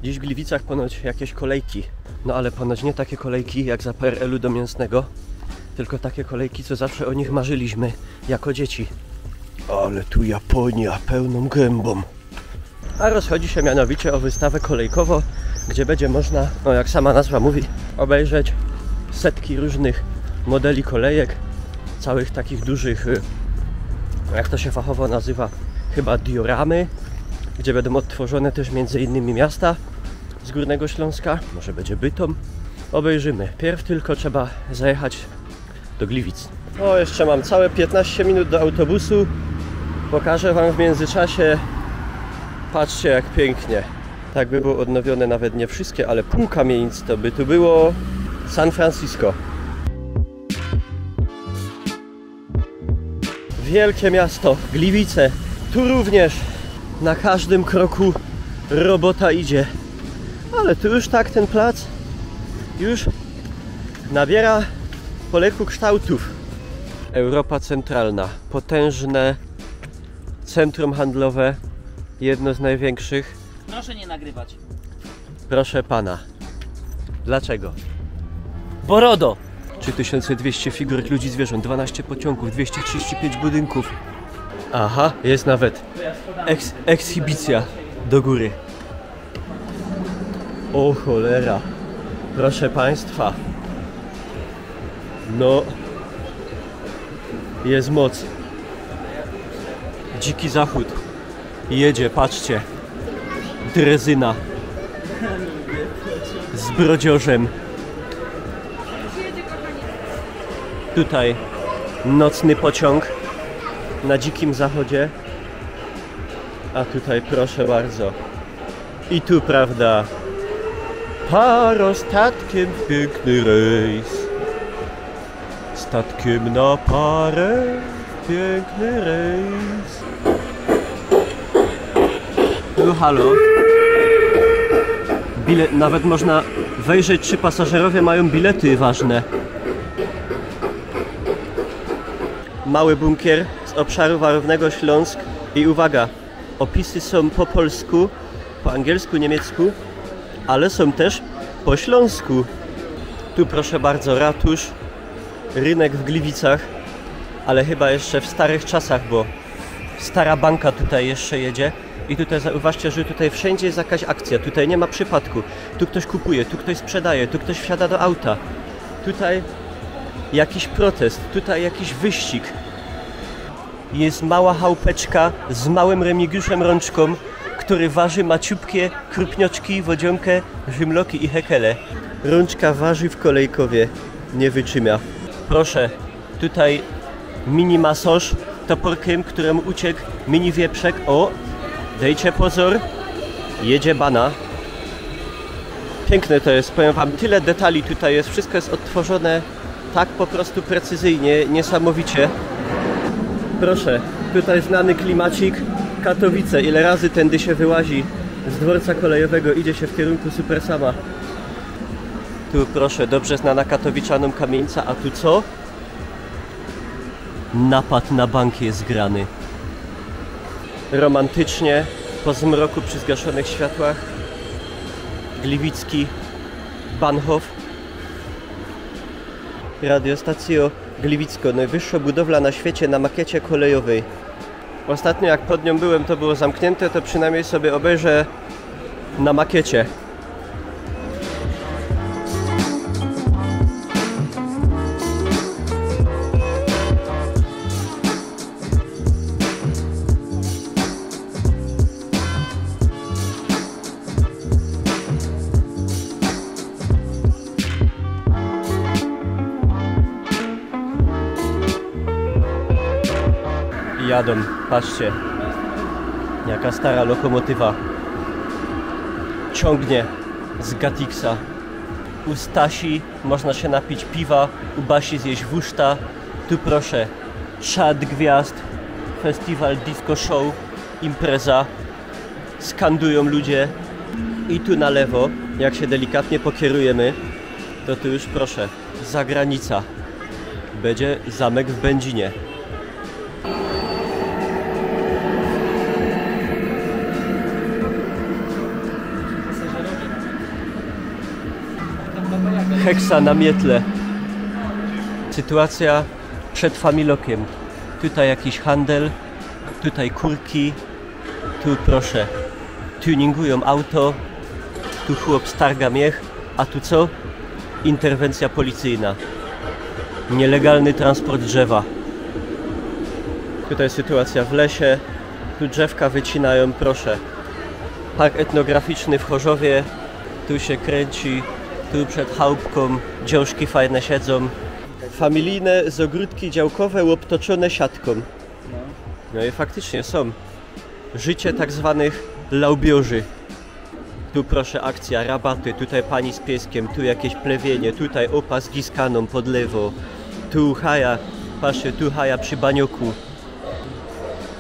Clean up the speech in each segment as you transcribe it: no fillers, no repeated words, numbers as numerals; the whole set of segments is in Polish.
Dziś w Gliwicach ponoć jakieś kolejki. No ale ponoć nie takie kolejki jak za PRL-u do Mięsnego, tylko takie kolejki, co zawsze o nich marzyliśmy jako dzieci. Ale tu Japonia pełną gębą. A rozchodzi się mianowicie o wystawę kolejkowo, gdzie będzie można, no jak sama nazwa mówi, obejrzeć setki różnych modeli kolejek, całych takich dużych, jak to się fachowo nazywa, chyba dioramy, gdzie będą odtworzone też m.in. miasta z Górnego Śląska, może będzie Bytom. Obejrzymy. Pierw tylko trzeba zajechać do Gliwic. O, jeszcze mam całe 15 minut do autobusu. Pokażę Wam w międzyczasie. Patrzcie, jak pięknie. Tak by było odnowione nawet nie wszystkie, ale pół kamienic to by tu było San Francisco. Wielkie miasto, Gliwice. Tu również na każdym kroku robota idzie. Ale tu już tak ten plac już nabiera poleku kształtów. Europa Centralna, potężne centrum handlowe, jedno z największych. Proszę nie nagrywać. Proszę pana. Dlaczego? Borodo! 3200 figur ludzi, zwierząt, 12 pociągów, 235 budynków. Aha, jest nawet ekshibicja do góry. O cholera. Proszę państwa. No. Jest moc. Dziki Zachód. Jedzie, patrzcie. Drezyna. Z brodziorzem. Tutaj nocny pociąg na Dzikim Zachodzie. A tutaj proszę bardzo. I tu, prawda, parostatkiem piękny rejs. Statkiem na parę piękny rejs. No halo. Bilet, nawet można wejrzeć, czy pasażerowie mają bilety ważne. Mały bunkier z obszaru warownego Śląsk. I uwaga, opisy są po polsku, po angielsku, niemiecku, ale są też po śląsku. Tu proszę bardzo ratusz, rynek w Gliwicach, ale chyba jeszcze w starych czasach, bo stara banka tutaj jeszcze jedzie. I tutaj zauważcie, że tutaj wszędzie jest jakaś akcja, tutaj nie ma przypadku. Tu ktoś kupuje, tu ktoś sprzedaje, tu ktoś wsiada do auta. Tutaj jakiś protest, tutaj jakiś wyścig. Jest mała chałupeczka z małym Remigiuszem Rączką, który waży maciupkie krupnioczki, wodzionkę, żymloki i hekele. Rączka waży w kolejkowie, nie wytrzymia. Proszę, tutaj mini masaż toporkiem, któremu uciekł mini wieprzek. O, dejcie pozor, jedzie bana. Piękne to jest, powiem Wam, tyle detali tutaj jest, wszystko jest odtworzone tak po prostu precyzyjnie, niesamowicie. Proszę, tutaj znany klimacik, Katowice, ile razy tędy się wyłazi z dworca kolejowego, idzie się w kierunku Supersama. Tu proszę, dobrze znana katowiczanom kamienica, a tu co? Napad na bank jest grany. Romantycznie, po zmroku przy zgaszonych światłach. Gliwicki Bahnhof. Radiostacja Gliwicko, najwyższa budowla na świecie na makiecie kolejowej. Ostatnio jak pod nią byłem, to było zamknięte, to przynajmniej sobie obejrzę na makiecie. Jadą, patrzcie, jaka stara lokomotywa ciągnie z Gatixa. U Stasi można się napić piwa, u Basi zjeść wuszta. Tu proszę, Szat Gwiazd, festiwal disco show, impreza, skandują ludzie. I tu na lewo, jak się delikatnie pokierujemy, to tu już proszę, zagranica. Będzie zamek w Będzinie. Heksa na mietle. Sytuacja przed Familokiem. Tutaj jakiś handel, tutaj kurki, tu proszę, tuningują auto, tu chłop starga miech, a tu co? Interwencja policyjna. Nielegalny transport drzewa. Tutaj sytuacja w lesie, tu drzewka wycinają, proszę. Park etnograficzny w Chorzowie, tu się kręci, tu przed chałupką dziążki fajne siedzą. Familijne z ogródki działkowe obtoczone siatką. No i faktycznie są. Życie tak zwanych laubiorzy. Tu proszę akcja, rabaty, tutaj pani z pieskiem, tu jakieś plewienie, tutaj opa z giskaną pod lewo. Tu haja, patrzcie, tu haja przy banioku.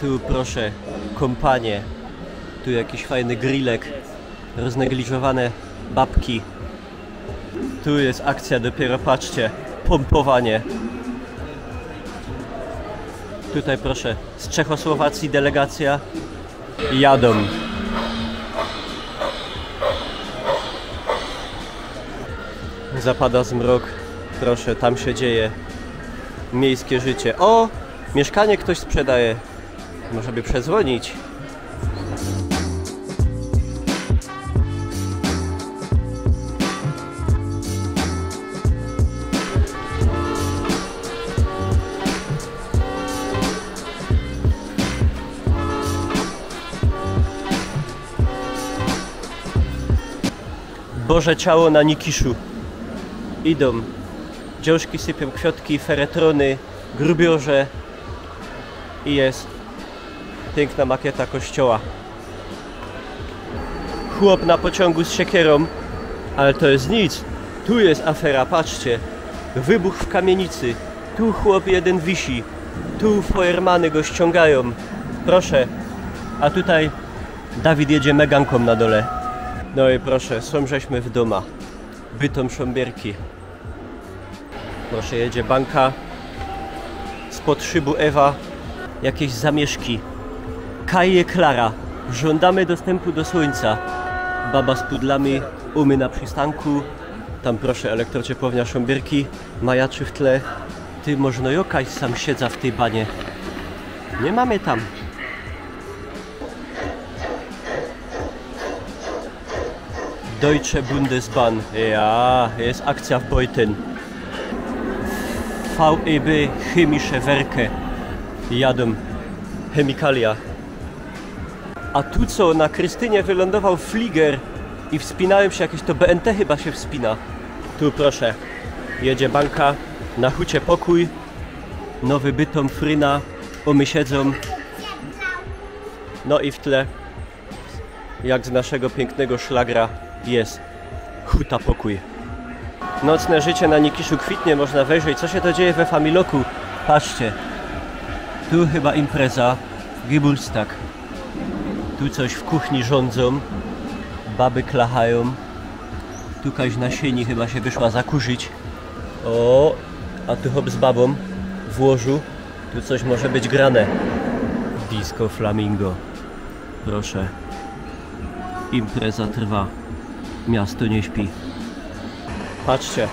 Tu proszę, kompanie. Tu jakiś fajny grillek, roznegliżowane babki. Tu jest akcja dopiero, patrzcie, pompowanie. Tutaj proszę, z Czechosłowacji delegacja. Jadą. Zapada zmrok, proszę, tam się dzieje miejskie życie. O! Mieszkanie ktoś sprzedaje. Może by przedzwonić. Boże ciało na Nikiszu. Idą. Dziążki sypią kwiatki, feretrony, grubiorze. I jest piękna makieta kościoła. Chłop na pociągu z siekierą, ale to jest nic. Tu jest afera, patrzcie. Wybuch w kamienicy. Tu chłop jeden wisi. Tu Feuermany go ściągają. Proszę. A tutaj Dawid jedzie meganką na dole. No i proszę, są żeśmy w doma. Bytom Szombierki. Proszę, jedzie banka. Spod szybu Ewa. Jakieś zamieszki. Kaje Klara. Żądamy dostępu do słońca. Baba z pudlami. Umy na przystanku. Tam proszę, elektrociepłownia Szombierki. Majaczy w tle. Ty, można jakaś sam siedza w tej banie. Nie mamy tam. Deutsche Bundesbahn. Ja, jest akcja w Beuthen. VEB Chemische Werke. Jadą. Chemikalia. A tu co, na Krystynie wylądował Flieger i wspinałem się, jakieś to BNT chyba się wspina. Tu proszę, jedzie banka, na hucie pokój, nowy Bytom, Fryna, umy siedzą. No i w tle, jak z naszego pięknego szlagra, jest huta pokój. Nocne życie na Nikiszu kwitnie, można wejrzeć, co się to dzieje we Familoku. Patrzcie, tu chyba impreza, Geburtstag. Tu coś w kuchni rządzą, baby klachają. Tu kaś na sieni chyba się wyszła zakurzyć. O, a tu hop z babą w łożu. Tu coś może być grane. Disco Flamingo. Proszę. Impreza trwa. Miasto nie śpi. Patrzcie.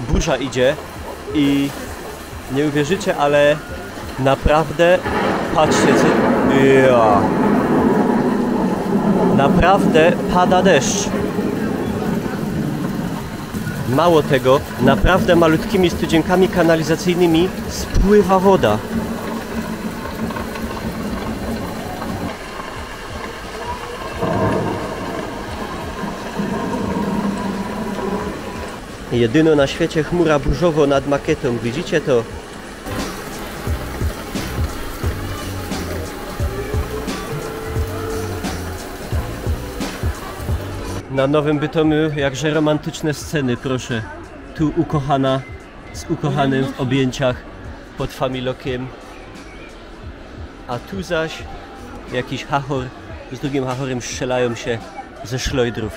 Burza idzie i nie uwierzycie, ale naprawdę, patrzcie co... Ja. Naprawdę pada deszcz. Mało tego, naprawdę malutkimi studzienkami kanalizacyjnymi spływa woda. Jedyno na świecie chmura burzowo nad makietą, widzicie to? Na Nowym Bytomiu jakże romantyczne sceny, proszę. Tu ukochana z ukochanym w objęciach pod Familokiem. A tu zaś jakiś chachor z drugim chachorem strzelają się ze szlojdrów.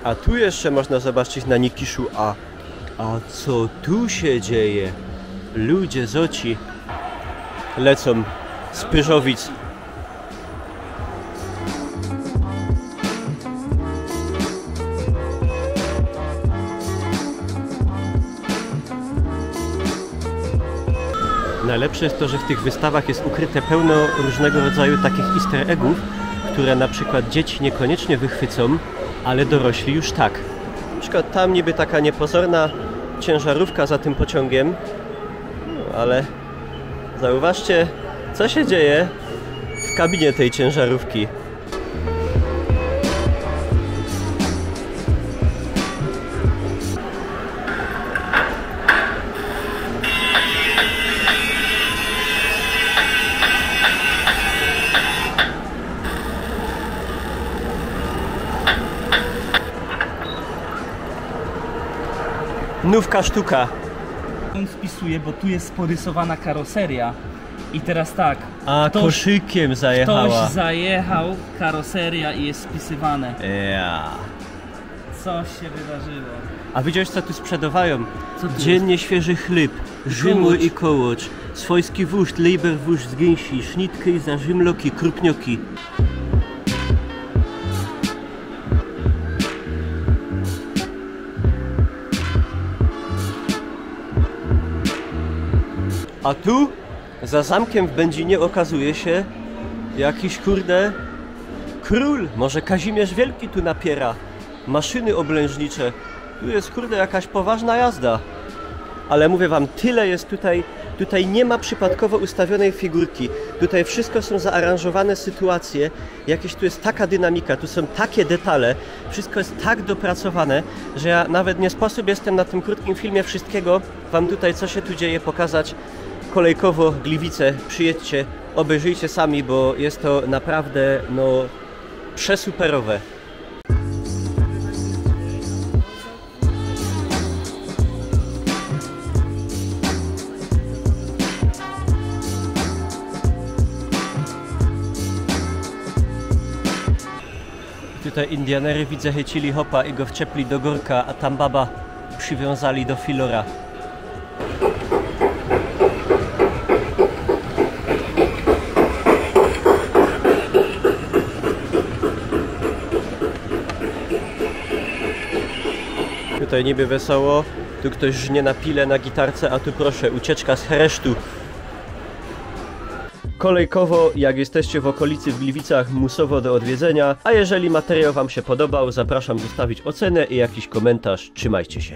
A tu jeszcze można zobaczyć na Nikiszu, a co tu się dzieje? Ludzie z oci lecą z Pyrzowic. Najlepsze jest to, że w tych wystawach jest ukryte pełno różnego rodzaju takich easter eggów, które na przykład dzieci niekoniecznie wychwycą, ale dorośli już tak. Na przykład tam niby taka niepozorna ciężarówka za tym pociągiem, no, ale zauważcie, co się dzieje w kabinie tej ciężarówki. Nówka sztuka. On wpisuje, bo tu jest porysowana karoseria. I teraz tak. A koszykiem zajechała. Ktoś zajechał, karoseria i jest spisywane. Ja. Coś się wydarzyło. A widziałeś, co tu sprzedawają? Co tu Dziennie świeży chleb, rzymły i kołocz, swojski wóżd, Leberwurst z gęsi, sznitki, zarzymloki, krupnioki. A tu, za zamkiem w Będzinie okazuje się jakiś kurde król. Może Kazimierz Wielki tu napiera. Maszyny oblężnicze. Tu jest kurde jakaś poważna jazda. Ale mówię wam, tyle jest tutaj. Tutaj nie ma przypadkowo ustawionej figurki. Tutaj wszystko są zaaranżowane sytuacje. Jakieś tu jest taka dynamika, tu są takie detale. Wszystko jest tak dopracowane, że ja nawet nie sposób jestem na tym krótkim filmie wszystkiego wam tutaj, co się tu dzieje, pokazać. Kolejkowo Gliwice, przyjedźcie, obejrzyjcie sami, bo jest to naprawdę, no, przesuperowe. Tutaj Indianery, widzę, chycili hopa i go wczepli do gorka, a tam baba przywiązali do filora. Tutaj niby wesoło, tu ktoś żnie na pile na gitarce, a tu proszę, ucieczka z heresztu. Kolejkowo, jak jesteście w okolicy w Gliwicach, musowo do odwiedzenia, a jeżeli materiał wam się podobał, zapraszam zostawić ocenę i jakiś komentarz. Trzymajcie się.